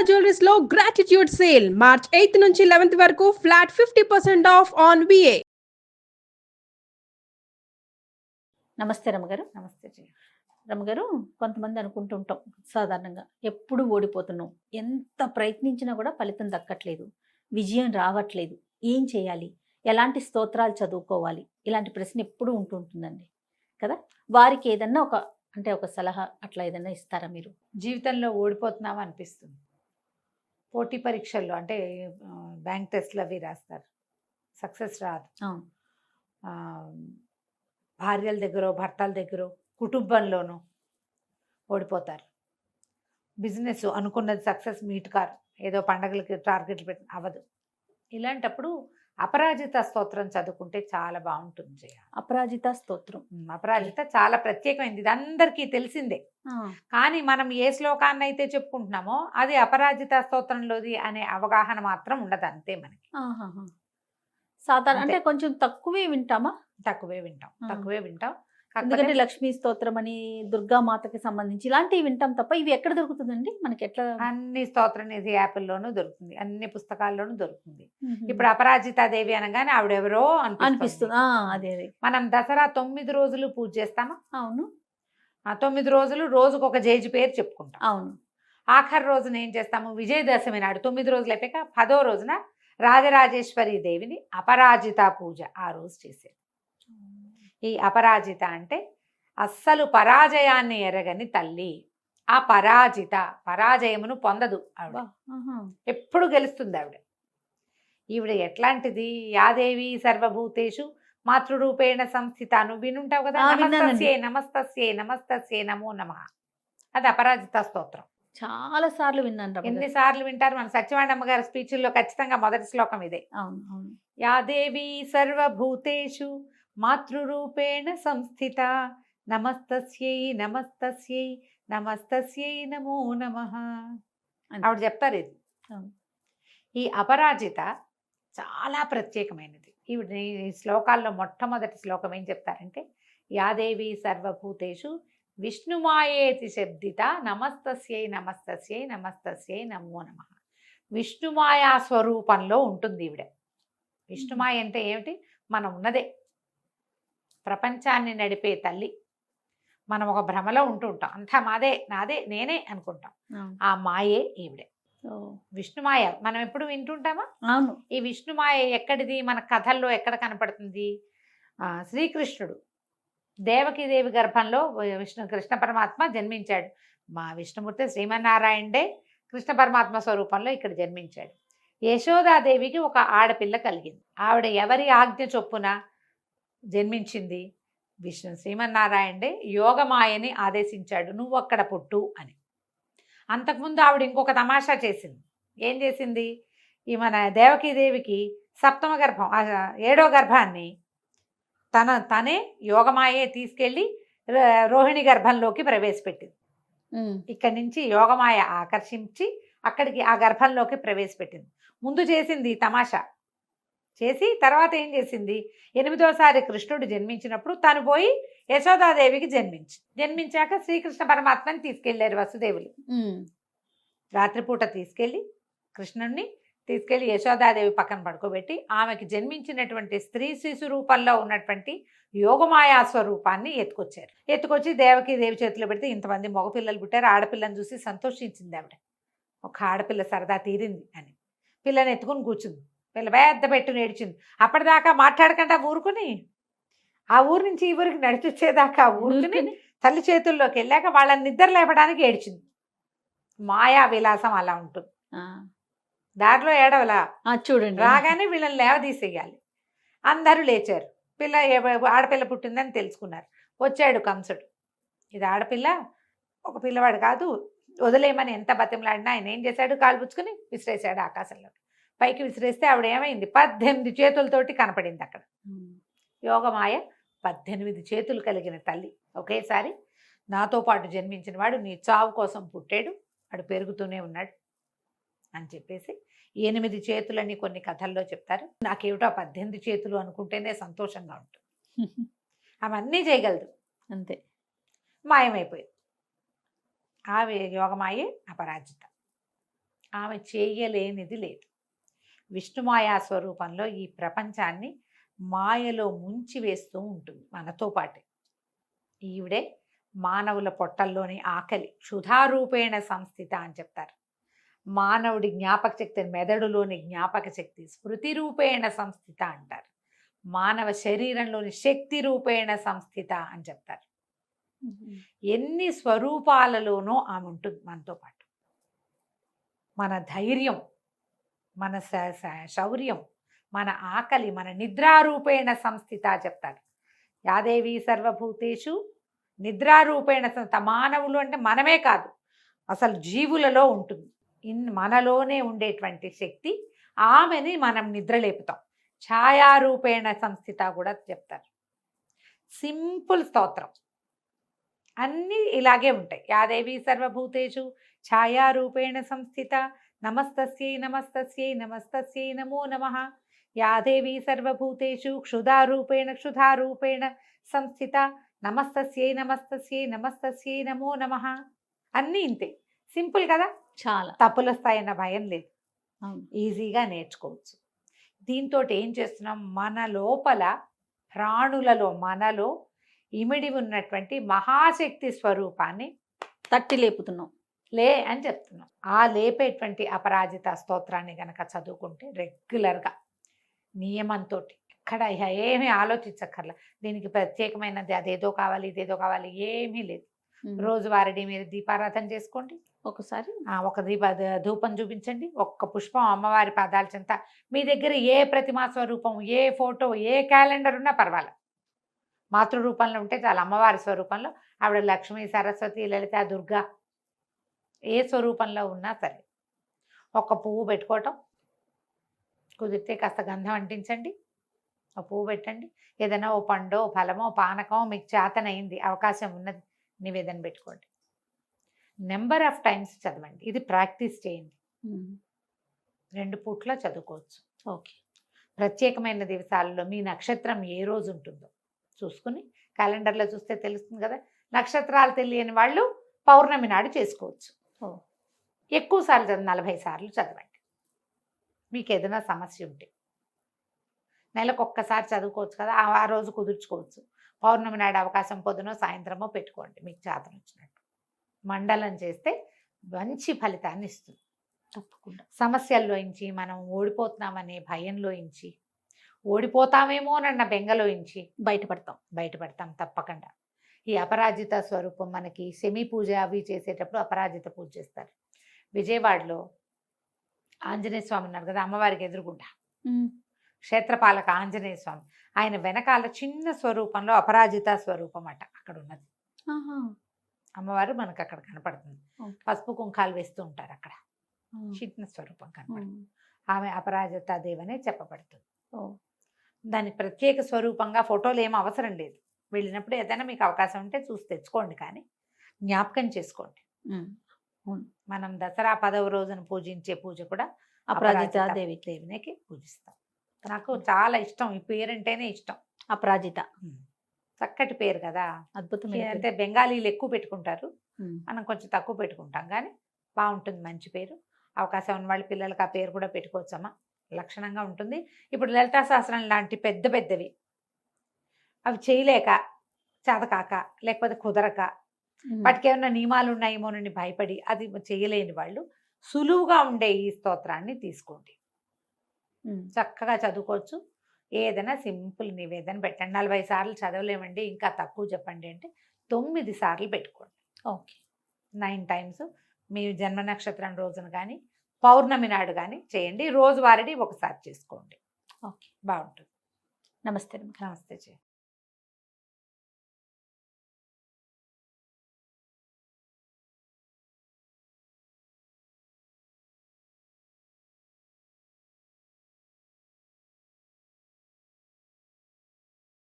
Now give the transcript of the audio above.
Jewelleries లో gratitude sale March 8 నుంచి 11 వరకు ఫ్లాట్ 50% ఆఫ్ ఆన్ విఏ. నమస్తే రమగారు. నమస్తే జయ. రమగారు, కొంతమంది అనుకుంటూ ఉంటాం సాధారణంగా, ఎప్పుడు ఓడిపోతున్నాం, ఎంత ప్రయత్నించినా కూడా ఫలితం దక్కట్లేదు, విజయం రావట్లేదు, ఏం చేయాలి, ఎలాంటి స్తోత్రాలు చదువుకోవాలి, ఇలాంటి ప్రశ్న ఎప్పుడూ ఉంటుందండి కదా. వారికి ఏదన్నా ఒక సలహా అట్లా ఏదన్నా ఇస్తారా మీరు? జీవితంలో ఓడిపోతున్నాం అనిపిస్తుంది. పోటీ పరీక్షల్లో అంటే బ్యాంక్ టెస్ట్లు అవి రాస్తారు, సక్సెస్ రాదు. భార్యల దగ్గర, భర్తల దగ్గర, కుటుంబంలోనూ ఓడిపోతారు. బిజినెస్ అనుకున్నది సక్సెస్ మీట్ కారు, ఏదో పండగలకి టార్గెట్లు పెట్టి అవ్వదు. ఇలాంటప్పుడు అపరాజిత స్తోత్రం చదువుకుంటే చాలా బాగుంటుంది జయ. అపరాజిత స్తోత్రం, అపరాజిత చాలా ప్రత్యేకమైనది, ఇది అందరికీ తెలిసిందే. కానీ మనం ఏ శ్లోకాన్ని అయితే చెప్పుకుంటున్నామో అది అపరాజిత స్తోత్రంలోది అనే అవగాహన మాత్రం ఉండదు, అంతే మనకి. సాధారణ అంటే కొంచెం తక్కువే వింటామా? తక్కువే వింటాం. ఎందుకంటే లక్ష్మీ స్తోత్రం అని, దుర్గామాతకి సంబంధించి ఇలాంటివి వింటాం తప్ప ఇవి ఎక్కడ దొరుకుతుందండి మనకి? ఎట్లా? అన్ని స్తోత్ర నిధి యాప్ల్లోనూ దొరుకుతుంది, అన్ని పుస్తకాల్లోనూ దొరుకుతుంది. ఇప్పుడు అపరాజితాదేవి అనగానే ఆవిడెవరో అనిపిస్తుంది. అదే మనం దసరా 9 రోజులు పూజ చేస్తామా? అవును. 9 రోజులు రోజుకు ఒక జేజి పేరు చెప్పుకుంటాం. అవును. ఆఖరి రోజున ఏం చేస్తాము? విజయదశమి నాడు 9 రోజులు అయిపోయాక 10వ రోజున రాజరాజేశ్వరి దేవిని అపరాజిత పూజ ఆ రోజు చేసేది. ఈ అపరాజిత అంటే అస్సలు పరాజయాన్ని ఎరగని తల్లి. ఆ పరాజయమును పొందదు ఆవిడ, ఎప్పుడు గెలుస్తుంది ఆవిడ. ఈవిడ ఎట్లాంటిది? యాదేవి సర్వభూతేషు మాతృరూపేణ సంస్థిత. నువ్వు వినుంటావు కదా, నమస్తస్యే నమస్తస్యే నమో నమః. అది అపరాజిత స్తోత్రం. చాలా సార్లు విన్నాను. ఎన్నిసార్లు వింటారు? మన సత్యవాణమ్మ గారి స్పీచ్ల్లో ఖచ్చితంగా మొదటి శ్లోకం ఇదే. అవును. యాదేవి సర్వభూతేషు మాతృరూపేణ సంస్థిత నమస్తస్యై నమస్తస్యై నమస్తస్యై నమో నమః. ఆవిడ చెప్తారు ఇది. ఈ అపరాజిత చాలా ప్రత్యేకమైనది. ఈవిడ ఈ శ్లోకాల్లో మొట్టమొదటి శ్లోకం ఏం చెప్తారంటే, యాదేవి సర్వభూతేషు విష్ణుమాయేతి శబ్దిత నమస్తస్యై నమస్తస్యై నమస్తస్యై నమో నమః. విష్ణుమాయా స్వరూపంలో ఉంటుంది ఈవిడ. విష్ణుమాయ అంటే ఏమిటి? మనం ఉన్నదే, ప్రపంచాన్ని నడిపే తల్లి. మనం ఒక భ్రమలో ఉంటుంటాం, అంతా మాదే, నాదే, నేనే అనుకుంటాం. ఆ మాయే ఈవిడే విష్ణుమాయ. మనం ఎప్పుడు వింటుంటామా? అవును. ఈ విష్ణుమాయ ఎక్కడిది? మన కథల్లో ఎక్కడ కనపడుతుంది? శ్రీకృష్ణుడు దేవకీదేవి గర్భంలో కృష్ణ పరమాత్మ జన్మించాడు. మా విష్ణుమూర్తి శ్రీమన్నారాయణుడే కృష్ణ పరమాత్మ స్వరూపంలో ఇక్కడ జన్మించాడు. యశోదాదేవికి ఒక ఆడపిల్ల కలిగింది. ఆవిడ ఎవరి ఆజ్ఞ చొప్పున జన్మించింది? శ్రీమన్నారాయణుడే యోగమాయని ఆదేశించాడు, నువ్వు అక్కడ పుట్టు అని. అంతకుముందు ఆవిడ ఇంకొక తమాషా చేసింది. ఏం చేసింది? ఈ మన దేవకీదేవికి 7వ గర్భం, 7వ గర్భాన్ని తనే యోగమాయే తీసుకెళ్ళి రోహిణి గర్భంలోకి ప్రవేశపెట్టింది. ఇక్కడి నుంచి యోగమాయ ఆకర్షించి అక్కడికి ఆ గర్భంలోకి ప్రవేశపెట్టింది. ముందు చేసింది తమాషా చేసి, తర్వాత ఏం చేసింది? 8వసారి కృష్ణుడు జన్మించినప్పుడు తను పోయి యశోదాదేవికి జన్మించాక శ్రీకృష్ణ పరమాత్మని తీసుకెళ్లారు వసుదేవులు. రాత్రిపూట తీసుకెళ్ళి కృష్ణుడిని తీసుకెళ్లి యశోదాదేవి పక్కన పడుకోబెట్టి ఆమెకి జన్మించినటువంటి స్త్రీ శిశు రూపంలో ఉన్నటువంటి యోగమాయా స్వరూపాన్ని ఎత్తుకొచ్చి దేవకీదేవి చేతిలో పెడితే ఇంతమంది మగపిల్లలు పుట్టారు. ఆడపిల్లని చూసి సంతోషించింది ఆవిడ. ఒక ఆడపిల్ల సరదా తీరింది అని పిల్లని ఎత్తుకుని కూర్చుంది. పిల్ల పెద్ద పెట్టుని ఏడ్చింది. అప్పటిదాకా మాట్లాడకుండా ఊరుకుని ఆ ఊరు నుంచి ఈ ఊరికి నడిచొచ్చేదాకా ఊరుకుని తల్లి చేతుల్లోకి వెళ్ళాక వాళ్ళని నిద్ర లేపడానికి ఏడ్చింది. మాయా విలాసం అలా ఉంటుంది. దారిలో ఏడవలా, చూడండి, రాగానే వీళ్ళని లేవదీసేయాలి. అందరూ లేచారు. ఆడపిల్ల పుట్టిందని తెలుసుకున్నారు. వచ్చాడు కంసుడు. ఇది ఆడపిల్ల, ఒక పిల్లవాడు కాదు, వదిలేయమని ఎంత బతిమలాడినా ఆయన ఏం చేశాడు? కాలు పుచ్చుకుని విసిరేశాడు ఆకాశంలో. పైకి విసిరేస్తే ఆవిడ ఏమైంది? 18 చేతులతోటి కనపడింది అక్కడ. యోగమాయ 18 చేతులు కలిగిన తల్లి. ఒకేసారి నాతో పాటు జన్మించిన వాడు నీ చావు కోసం పుట్టాడు, వాడు పెరుగుతూనే ఉన్నాడు అని చెప్పేసి 8 చేతులని కొన్ని కథల్లో చెప్తారు. నాకేమిటో 18 చేతులు అనుకుంటేనే సంతోషంగా ఉంటుంది. అవన్నీ చేయగలదు, అంతే. మాయమైపోయింది. ఆ యోగమాయే అపరాజిత. ఆమె చేయలేనిది లేదు. విష్ణుమాయా స్వరూపంలో ఈ ప్రపంచాన్ని మాయలో ముంచి వేస్తూ ఉంటుంది మనతో పాటే. ఈవిడే మానవుల పొట్టల్లోని ఆకలి క్షుధారూపేణ సంస్థిత అని చెప్తారు. మానవుడి జ్ఞాపక శక్తి, మెదడులోని జ్ఞాపక శక్తి స్మృతి రూపేణ సంస్థిత అంటారు. మానవ శరీరంలోని శక్తి రూపేణ సంస్థిత అని చెప్తారు. ఎన్ని స్వరూపాలలోనూ ఆమె ఉంటుంది మనతో పాటు. మన ధైర్యం, మన శౌర్యం, మన ఆకలి, మన నిద్రారూపేణ సంస్థిత చెప్తారు. యాదేవి సర్వభూతేషు నిద్రారూపేణ మానవులు అంటే మనమే కాదు, అసలు జీవులలో ఉంటుంది. మనలోనే ఉండేటువంటి శక్తి, ఆమెని మనం నిద్రలేపుతాం. ఛాయారూపేణ సంస్థిత కూడా చెప్తారు. సింపుల్ స్తోత్రం, అన్నీ ఇలాగే ఉంటాయి. యాదేవి సర్వభూతేషు ఛాయారూపేణ సంస్థిత నమస్తస్యై నమస్తస్యై నమస్తస్యై నమో నమః. యాదేవి సర్వభూతేషు క్షుధారూపేణ సంస్థిత నమస్తస్యై నమస్తస్యై నమస్తస్యై నమో నమః. అన్నీ ఇంతే, సింపుల్ కదా. చాలా తప్పుల స్థాయిన భయం లేదు, ఈజీగా నేర్చుకోవచ్చు. దీంతో ఏం చేస్తున్నాం, మన లోపల ప్రాణులలో మనలో ఇమిడి ఉన్నటువంటి మహాశక్తి స్వరూపాన్ని తట్టి లేపుతున్నాం లే అని చెప్తున్నాం. ఆ లేపేటువంటి అపరాజిత స్తోత్రాన్ని గనక చదువుకుంటే రెగ్యులర్గా నియమంతో ఎక్కడ ఏమీ ఆలోచించక్కర్లా. దీనికి ప్రత్యేకమైనది అదేదో కావాలి ఇదేదో కావాలి ఏమీ లేదు. రోజువారీ మీరు దీపారాధన చేసుకోండి. ఒకసారి ఒక ధూపం చూపించండి. ఒక్క పుష్పం అమ్మవారి పాదాల చెంత. మీ దగ్గర ఏ ప్రతిమా స్వరూపం, ఏ ఫోటో, ఏ క్యాలెండర్ ఉన్నా పర్వాలేదు. మాతృరూపంలో ఉంటే చాలా, అమ్మవారి స్వరూపంలో ఆవిడ లక్ష్మీ, సరస్వతి, లలిత, దుర్గా ఏ స్వరూపంలో ఉన్నా సరే ఒక పువ్వు పెట్టుకోవటం, కుదిరితే కాస్త గంధం అంటించండి, ఒక పువ్వు పెట్టండి. ఏదైనా ఓ పండో ఫలమో పానకమో మీకు చేతనైంది, అవకాశం ఉన్నది, నివేదన పెట్టుకోండి. నెంబర్ ఆఫ్ టైమ్స్ చదవండి. ఇది ప్రాక్టీస్ చేయండి. 2 పూట్ల చదువుకోవచ్చు. ఓకే. ప్రత్యేకమైన దివసాలలో మీ నక్షత్రం ఏ రోజు ఉంటుందో చూసుకుని క్యాలెండర్లో చూస్తే తెలుస్తుంది కదా. నక్షత్రాలు తెలియని వాళ్ళు పౌర్ణమి నాడు చేసుకోవచ్చు. ఎక్కువ సార్లు 40 సార్లు చదవండి. మీకు ఏదైనా సమస్య ఉంటే నెలకు ఒక్కసారి చదువుకోవచ్చు కదా, ఆ రోజు కుదుర్చుకోవచ్చు. పౌర్ణమి నాడు అవకాశం పొద్దునో సాయంత్రమో పెట్టుకోండి, మీకు చేతన వచ్చినట్టు. మండలం చేస్తే మంచి ఫలితాన్ని ఇస్తుంది. తప్పకుండా సమస్యల్లోంచి, మనం ఓడిపోతున్నామనే భయంలోంచి, ఓడిపోతామేమోనన్న బెంగలోంచి బయటపడతాం తప్పకుండా. ఈ అపరాజిత స్వరూపం మనకి శమి పూజ అవి చేసేటప్పుడు అపరాజిత పూజ చేస్తారు. విజయవాడలో ఆంజనేయ స్వామి ఉన్నారు కదా, అమ్మవారికి ఎదురుగుండా క్షేత్రపాలక ఆంజనేయ స్వామి, ఆయన వెనకాల చిన్న స్వరూపంలో అపరాజిత స్వరూపం అట అక్కడ ఉన్నది. అమ్మవారు మనకు అక్కడ కనపడుతుంది. పసుపు కుంకాలు వేస్తూ ఉంటారు అక్కడ, చిన్న స్వరూపం కనపడుతుంది. ఆమె అపరాజిత దేవనే చెప్పబడుతుంది. దానికి ప్రత్యేక స్వరూపంగా ఫోటోలు ఏం అవసరం లేదు. వెళ్ళినప్పుడు ఏదైనా మీకు అవకాశం ఉంటే చూసి తెచ్చుకోండి, కానీ జ్ఞాపకం చేసుకోండి. మనం దసరా 10వ రోజున పూజించే పూజ కూడా అపరాజిత దేవికి పూజిస్తాం. నాకు చాలా ఇష్టం, ఈ పేరంటేనే ఇష్టం. అపరాజిత చక్కటి పేరు కదా, అద్భుతమైన. అంటే బెంగాలీలు ఎక్కువ పెట్టుకుంటారు, మనం కొంచెం తక్కువ పెట్టుకుంటాం, కానీ బాగుంటుంది, మంచి పేరు. అవకాశం ఉన్న వాళ్ళు పిల్లలకి ఆ పేరు కూడా పెట్టుకోవచ్చమ్మా, లక్షణంగా ఉంటుంది. ఇప్పుడు లలితా సహస్రం లాంటి పెద్దవి అవి చేయలేక, చేతకాక, లేకపోతే కుదరక, వాటికి ఏమైనా నియమాలు ఉన్నాయేమోనని భయపడి అది చేయలేని వాళ్ళు సులువుగా ఉండే ఈ స్తోత్రాన్ని తీసుకోండి, చక్కగా చదువుకోవచ్చు. ఏదైనా సింపుల్ నివేదన పెట్టండి. 40 సార్లు చదవలేమండి, ఇంకా తక్కువ చెప్పండి అంటే 9 సార్లు పెట్టుకోండి. ఓకే. 9 టైమ్స్ మీ జన్మ నక్షత్రం రోజున కానీ పౌర్ణమి నాడు కానీ చేయండి. రోజువారీ ఒకసారి చేసుకోండి. ఓకే, బాగుంటుంది. నమస్తే. నమస్తే.